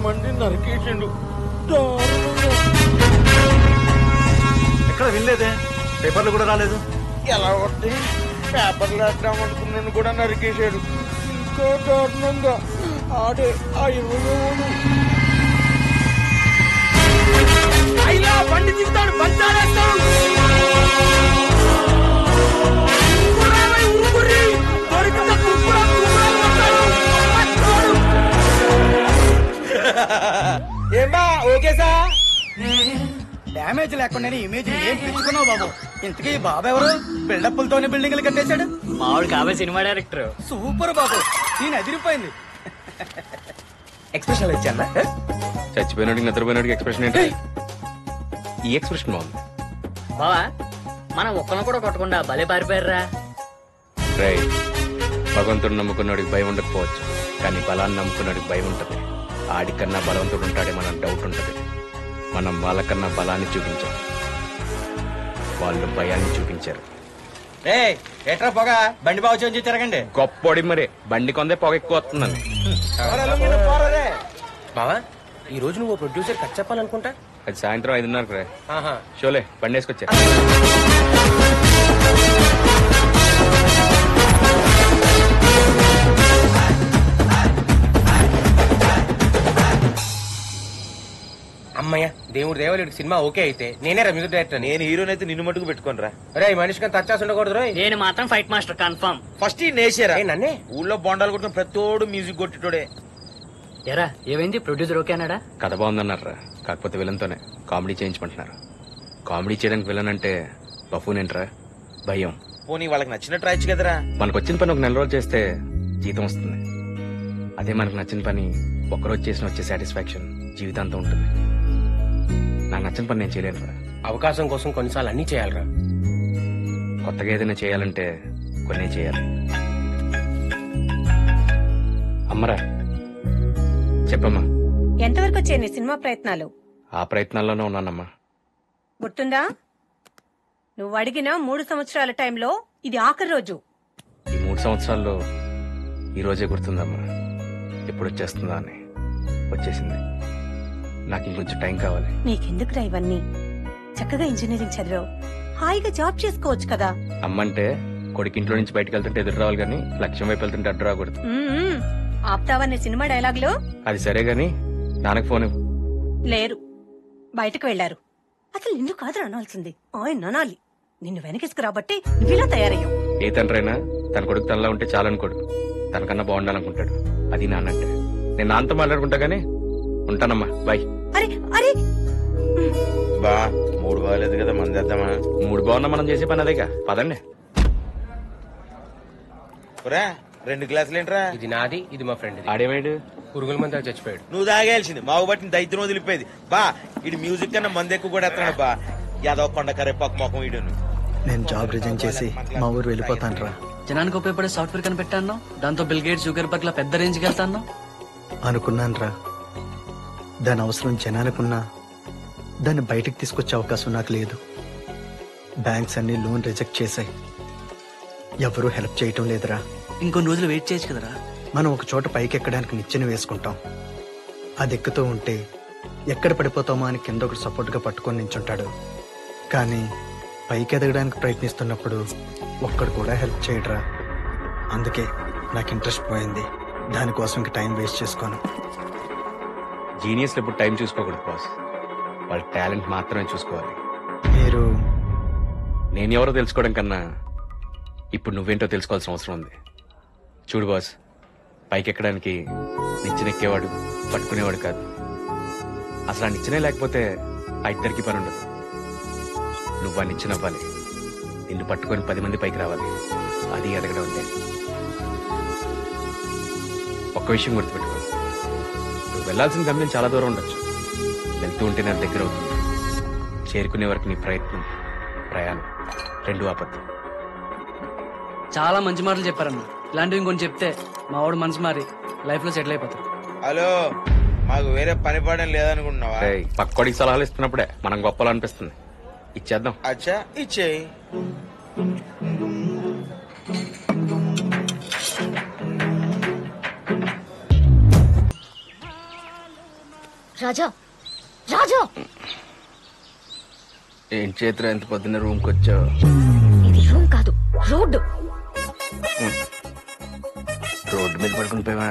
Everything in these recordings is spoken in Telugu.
మంది నరికేసిండు. ఎక్కడ వినలేదే, పేపర్లు కూడా రాలేదు. ఎలా వస్తే పేపర్లు వేద్దామనుకున్నాను కూడా నరికేశాడు. ఇంకా దారుణంగా ఆడే ఆ 20 అయినా బండి తీస్తాడు, బంచాలేస్తాడు. ఏమా ఓకే సార్? డ్యామేజ్ లేకుండానే ఇమేజ్ ఏం పెంచుకున్నావు బాబు. ఇంతకీ బాబు ఎవరు? బిల్డప్పులతోనే బిల్డింగ్లు కట్టేశాడు. మావాడు కాబోయే సినిమా డైరెక్టర్. సూపర్ బాబు, నేను అదిరిపోయింది. ఎక్స్ప్రెషన్ ఇచ్చాను. చచ్చిపోయినాడికి నిద్రపోయినాడికి ఎక్స్ప్రెషన్ ఏంటి? ఈ ఎక్స్ప్రెషన్ బాగుంది బావా. మనం ఒక్కను కూడా కొట్టకుండా భలే పారిపోయారా. రైట్. భగవంతుడు నమ్ముకున్నాడికి భయం ఉండకపోవచ్చు, కానీ బలాన్ని నమ్ముకున్నాడికి భయం ఉంటది. ఆడికన్నా బలవంతుడు ఉంటాడే మనం డౌట్ ఉంటది. మనం వాళ్ళకన్నా బలాన్ని చూపించాం, వాళ్ళు భయాన్ని చూపించారు. ఎట్రా పొగ బండి బాగు చేయించి తిరగండి. గొప్పోడి మరే బండి కొందే పొగ ఎక్కువ వస్తుందని. బావా, ఈ రోజు నువ్వు ప్రొడ్యూసర్ కట్ చెప్పాలనుకుంటా. అది సాయంత్రం 5:30 రే. షోలే బండి వేసుకొచ్చా. అమ్మయ్య, దేవుడు దేవలుడికి సినిమా ఓకే అయితే నేనే రా మ్యూజిక్ డైరెక్టర్. నేను హీరోని అయితే నిన్ను మటుకు పెట్టుకోను రా. రే మనిషికి టచ్ ఉండకూడదు రా. నేను మాత్రం ఫైట్ మాస్టర్ కన్ఫర్మ్. ఫస్ట్ ఈ నేసారా నన్నే ఊళ్ళో బొండాలు కొట్టిన ప్రతోడు మ్యూజిక్ కొట్టిటోడే. ఎరా ఏమైంది? ప్రొడ్యూసర్ ఓకే అన్నాడా? కథ బాగుందన్నారా, కాకపోతే విలన్తోనే కామెడీ చేయించమంటున్నారు. కామెడీ చేయడానికి విలన్ అంటే బఫూన్ ఏంట్రా? భయం. పోనీ వాళ్ళకి నచ్చినట్టు రాయొచ్చు కదరా. మనకు వచ్చిన పని ఒక 4 రోజులు చేస్తే జీతం వస్తుంది. అదే మనకు నచ్చిన పని ఒక్కరోజు చేసిన వచ్చే సాటిస్ఫాక్షన్ జీవితాంతం ఉంటుంది. నాకు నచ్చిన పని నేను చేయలేను రా. అవకాశం కోసం కొన్నిసార్లు అన్ని చేయాలరా. కొత్తగా ఏదైనా చేయాలంటే కొన్ని చేయాలి. అమ్మరా చెప్పమ్మా. ఎంతవరకు వచ్చాయి నీ సినిమా ప్రయత్నాలు? ఆ ప్రయత్నాల్లోనే ఉన్నానమ్మా. గుర్తుందా, నువ్వు అడిగిన 3 సంవత్సరాల టైంలో ఇది ఆఖరి రోజు. ఈ 3 సంవత్సరాల్లో ఈ రోజే గుర్తుందమ్మా. ఎప్పుడు వచ్చేస్తుందా అని. వచ్చేసింది. నాకు ఇంకొంచెం టైం కావాలి. నీకెందుకురా ఇవన్నీ? చక్కగా ఇంజనీరింగ్ చదివావు, హాయిగా జాబ్ చేసుకోవచ్చు కదా. అమ్మంటే కొడుకు ఇంట్లో నుంచి బయటకు వెళ్తుంటే ఎదురు రావాలి గానీ లక్ష్యం వైపు వెళ్తుంటే అడ్డు రాకూడదు. ఆప్తావా నీ సినిమా డైలాగులు? అది సరే గాని నాన్నకు ఫోన్ ఇవ్వు. లేరు, బయటకు వెళ్లారు. అసలు నిన్ను కాదు అనాల్సింది, ఆయన అనాలి. నిన్ను వెనకేసుకురాబట్టి నువ్విలా తయారయ్యావు. ఏ తండ్రైనా తన కొడుకు తనలా ఉంటే చాలనుకోడు, తనకన్నా బాగుండాలనుకుంటాడు. అది నాన్నంటే. నేను నాన్నతో మాట్లాడుకుంటా గానీ ఉంటానమ్మా, బాయ్. అరే అరే బా మూడు బాగాలేదు కదా, మనం చేద్దామా? 3 బాగున్నా మనం చేసే పని అదేగా, పదండి. 2 గ్లాసులు ఏంట్రా? ఇది నాది, ఇది మా ఫ్రెండ్. ఆడేమేడు పురుగుల మంది చచ్చిపోయాడు. నువ్వు తాగేయాల్సింది, మావు బట్టి దైత్యం వదిలిపోయేది. బా ఇటు మ్యూజిక్ కన్నా మంది ఎక్కువ కూడా ఎత్తాడు. బా యాదవ కొండ కరేపాకు మొఖం వీడును. నేను జాబ్ రిజైన్ చేసి మా ఊరు వెళ్ళిపోతాను రా. జనానికి ఉపయోగపడే సాఫ్ట్వేర్ కనిపెట్టాను, దాంతో బిల్ గేట్స్ జుకర్బర్గ్ లా పెద్ద రేంజ్కి వెళ్తాను అనుకున్నాను రా. దాని అవసరం జనానికున్నా దాన్ని బయటికి తీసుకొచ్చే అవకాశం నాకు లేదు. బ్యాంక్స్ అన్ని లోన్ రిజెక్ట్ చేశాయి, ఎవరూ హెల్ప్ చేయటం లేదురా. ఇంకొన్ని రోజులు వెయిట్ చేయొచ్చు కదరా. మనం ఒక చోట పైకి ఎక్కడానికి నిచ్చెన వేసుకుంటాం, అది ఎక్కుతూ ఉంటే ఎక్కడ పడిపోతామో అని కింద ఒకటి సపోర్ట్గా పట్టుకొని నించుంటాడు. కానీ పైకి ఎదగడానికి ప్రయత్నిస్తున్నప్పుడు ఒక్కడు కూడా హెల్ప్ చేయడరా. అందుకే నాకు ఇంట్రెస్ట్ పోయింది. దానికోసం ఇంక టైం వేస్ట్ చేసుకోను. జీనియస్లు ఇప్పుడు టైం చూసుకోకూడదు బాస్, వాళ్ళ టాలెంట్ మాత్రమే చూసుకోవాలి. మీరు నేను ఎవరో తెలుసుకోవడం కన్నా ఇప్పుడు నువ్వేంటో తెలుసుకోవాల్సిన అవసరం ఉంది. చూడు బాస్, పైకి ఎక్కడానికి నిచ్చెనెక్కేవాడు పట్టుకునేవాడు కాదు. అసలు ఆ నిచ్చెనే లేకపోతే ఆ ఇద్దరికి పని ఉండదు. నువ్వు ఆ నిచ్చెన అవ్వాలి, నిన్ను పట్టుకొని 10 మంది పైకి రావాలి. అది ఎదగడం అంటే. ఒక్క విషయం గుర్తుపెట్టుకో, నువ్వు వెళ్లాల్సిన గమ్యం చాలా దూరం ఉండొచ్చు, వెళ్తూ ఉంటే నా దగ్గర అవుతుంది. చేరుకునే వరకు నీ ప్రయత్నం ప్రయాణం 2 ఆపద్దు. చాలా మంచి మాటలు చెప్పారన్న. ఇలాంటివి ఇంకొని చెప్తే మా వాడు మనసు మారి లైఫ్ లో సెటిల్ అయిపోతాడు. హలో, మాకు వేరే పని పడడం లేదనుకుంటున్నావా? పక్కోడికి సలహాలు ఇస్తున్నప్పుడే మనం గొప్పలు అనిపిస్తుంది. ఇచ్చేద్దాం. అచ్చా ఇచ్చేయి. రాజా రాజా ఏం చేతులు ఎంత పొద్దున్న రూమ్కి వచ్చావు? ఇది రూమ్ కాదు, రోడ్డు. రోడ్డు మీద పడుకుని పోయావా?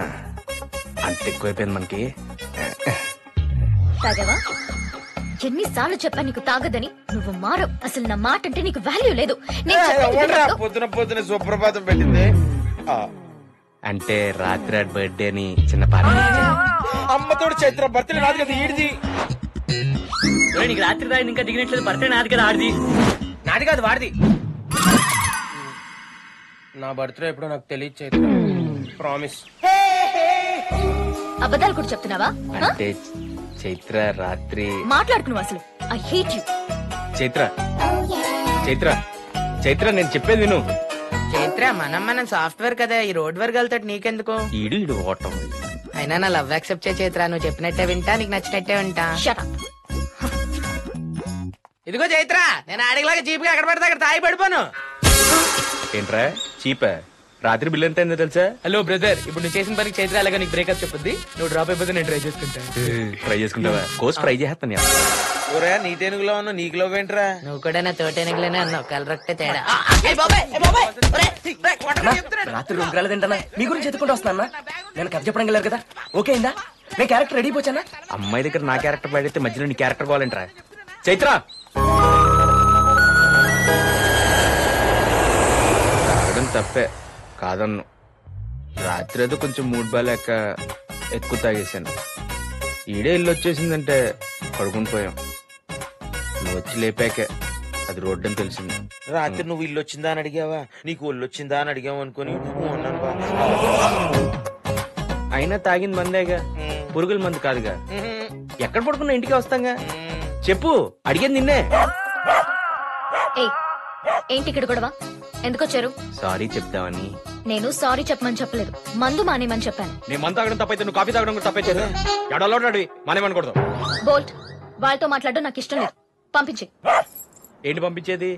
అంత ఎక్కువైపోయింది మనకి. తాగావా? ఎన్నిసార్లు చెప్పా నీకు తాగదని, నువ్వు మారవు. అసలు నా మాట అంటే నీకు వాల్యూ లేదు. నేను చెప్పేది వినొద్దు. పొద్దున పొద్దున సుప్రభాతం పెట్టింది. అంటే రాత్రి బర్త్డే అని చిన్న పార్టీ ఇచ్చాను. అమ్మతోడు చైత్ర బర్త్డే రాదు కదా ఈడిది. నీకు రాత్రి దాని ఇంకా దిగినట్లేదు. బర్త్డే నాది కదా, ఆడిది. నాది కాదు వాడిది. నా బర్త్డే ఎప్పుడో నాకు తెలియదు చైత్ర. ప్రామిస్. అబద్ధాలు కూడా చెప్తున్నావా? అంటే చైత్ర రాత్రి మాట్లాడుకున్నావు అసలు. I hate you. Chaitra Chaitra Chaitra నేను చెప్పేది విను. చైత్ర మనం సాఫ్ట్వేర్ కదా, ఈ రోడ్ వర్క్ వెళ్తాడు నీకెందుకు? ఈడు ఓటం. అయినా నా లవ్ యాక్సెప్ట్ చే చైత్ర. నువ్వు చెప్పినట్టే వింటా, నీకు నచ్చినట్టే వింటా. Shut up. ఇదిగో చైత్ర, నేను ఆడిలాగా చీప్ గా ఎక్కడ పడితే అక్కడ తాగి పడిపోను. ఏంట్రా చీపా? రాత్రి బిల్ ఎంత అయిందో తెలుసా? హలో బ్రదర్, ఇప్పుడు నువ్వు చేసిన పనికి చైత్ర అలాగా నీకు బ్రేకప్ చెప్పుద్ది. నువ్వు డ్రాప్ అయిపోతే నేను ట్రై చేసుకుంటా. ట్రై చేసుకుంటావా? కోర్స్ ట్రై చేస్తాను. ఊరే నీ టెనుగులో ఉన్నావు, నీకు లో ఏంట్రా? నువ్వు కూడా నా తోటేనగలేనే అన్నావు, కలరొక్టే తేడా. రాత్రి రూమ్ రాలేదంటనా? మీ గురించి ఎత్తుకుంటూ వస్తానా? నేను కథ చెప్పడం వెళ్ళారు కదా, ఓకే అయిందా? నేను క్యారెక్టర్ రెడీ పోచానా? అమ్మాయి దగ్గర నా క్యారెక్టర్ పడితే మధ్యలో నీ క్యారెక్టర్ కావాలంటరా? చైత్ర తాగడం తప్పే కాదన్ను. రాత్రి ఏదో కొంచెం మూడ్ బాలేక ఎక్కువ తాగేశాను. ఈడే ఇల్లు వచ్చేసిందంటే పడుకుని పోయాం. నువ్వు వచ్చి లేపాకే అది రోడ్డు అని తెలిసింది. రాత్రి నువ్వు ఇల్లు వచ్చిందా అని అడిగావా? నీకు ఒళ్ళు వచ్చిందా అని అడిగావు అనుకుని ఉన్నాను బా. అయినా తాగింది మందేగా, పురుగుల మందు కాదుగా. ఎక్కడ పడుకున్నా ఇంటికి వస్తాంగా. చెప్పు, అడిగేది నిన్నే. ఏయ్, ఏంటి ఇక్కడ గొడవ? ఎందుకు వచ్చారు? సారీ చెప్తావని. నేను సారీ చెప్పమని చెప్పలేదు, మందు మానేమని చెప్పాను. నేను మందు తాగడం తప్పైతే నువ్వు కాఫీ తాగడం కూడా తప్పైతే ఎడలో మానేమనకూడదు. బోల్ట్, వాళ్ళతో మాట్లాడడం నాకు ఇష్టం లేదు. పంపించి. ఏంటి పంపించేది?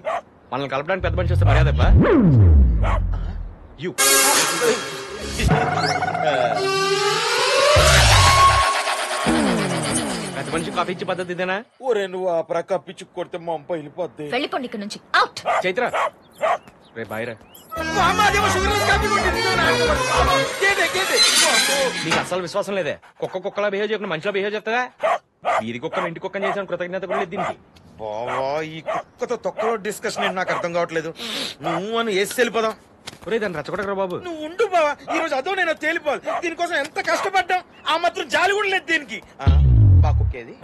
మనల్ని కలపడానికి పెద్ద మనిషి వస్తే మర్యాదబ్బా. పెద్ద మనిషి కాఫీ ఇచ్చే పద్ధతి ఇదేనా? ఊరే నువ్వు ఆ ప్రక్క పిచ్చి కొడితే మా అమ్మ వెళ్ళిపోద్ది. వెళ్ళిపోండి ఇక్కడ నుంచి. అవుట్. చైత్ర రే బాయ్రా. నీకు అసలు విశ్వాసం లేదే. కుక్కలా బిహేవ్ చేయకుండా మనిషిలో బిహేవ్ చేస్తుందా? వీధి కుక్కను ఇంటి కుక్కని చేసిన కృతజ్ఞత కూడా లేదు దీనికి. బావా ఈ కుక్కతో తొక్కలో డిస్కషన్ ఏంటి నాకు అర్థం కావట్లేదు. నువ్వు అని వేసి వెళ్ళిపోదాం. ఒరే దాన్ని రచ్చగొట్టరా బాబు. నువ్వు ఉండు బావా, ఈ రోజు అదో నేను తేలిపోవాలి. దీనికోసం ఎంత కష్టపడ్డాం, ఆ మాత్రం జాలి కూడా లేదు దీనికి. బా కుక్కేది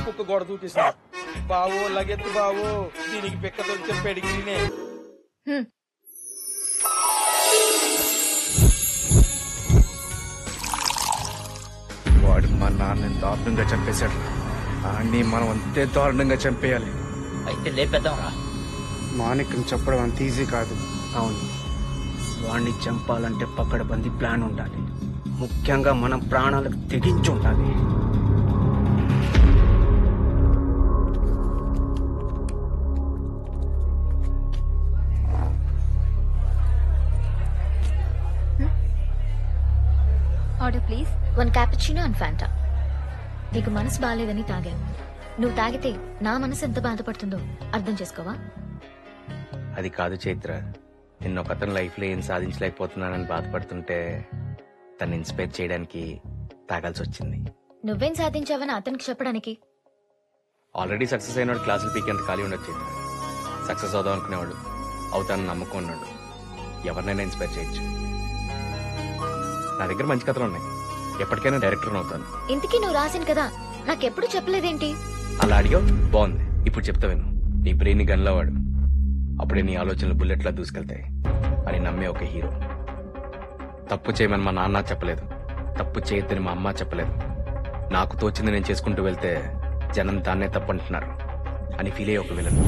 కుక్క గోడ దూకేసా. బావో లగెత్తు బావో, దీనికి పిక్క దొరికితే పెడిగినే. వాడు మా నాన్నని దారుణంగా చంపేశాడు. అన్ని మనం అంతే దారుణంగా చంపేయాలి. అయితే లేపేద్దాం రా. మాణిక్యం చెప్పడం అంత ఈజీ కాదు. అవును, వాణ్ణి చంపాలంటే పక్కడబంది ప్లాన్ ఉండాలి. ముఖ్యంగా మనం ప్రాణాలకు తెగించి ఉండాలి. Order please. 1 cappuccino and Fanta. నీకు మనసు బాగాలేదని తాగాను. నువ్వు తాగితే నా మనసు ఎంత బాధపడుతుందో అర్థం చేసుకోవా? అది కాదు చైత్ర, నిన్న ఒక అతను లైఫ్ లో ఏం సాధించలేకపోతున్నానని బాధపడుతుంటే తను ఇన్స్పైర్ చేయడానికి తాగాల్సి వచ్చింది. నువ్వేం సాధించావని అతనికి చెప్పడానికి? ఆల్రెడీ సక్సెస్ అయినవాడు క్లాసులు పీకేంత ఖాళీ ఉండొచ్చు. సక్సెస్ అవుదాం అనుకునేవాడు అవుతానని నమ్మకం ఉన్నాడు. ఎవరినైనా ఇన్స్పైర్ చేయొచ్చు. నా దగ్గర మంచి కథలు ఉన్నాయి, ఎప్పటికైనా డైరెక్టర్ అవుతాను. ఇంతకీ నువ్వు రాసిన కదా నాకెప్పుడు చెప్పలేదేంటి? అలా అడిగావు, బాగుంది. ఇప్పుడు చెప్తా విను. నీ బ్రెయిన్ గన్లా వాడు, అప్పుడే నీ ఆలోచనలు బుల్లెట్లా దూసుకెళ్తాయి అని నమ్మే ఒక హీరో. తప్పు చేయమని మా నాన్న చెప్పలేదు, తప్పు చేయొద్దని మా అమ్మ చెప్పలేదు. నాకు తోచింది నేను చేసుకుంటూ వెళ్తే జనం దాన్నే తప్పు అంటున్నారు అని ఫీల్ అయ్యే ఒక విలన్.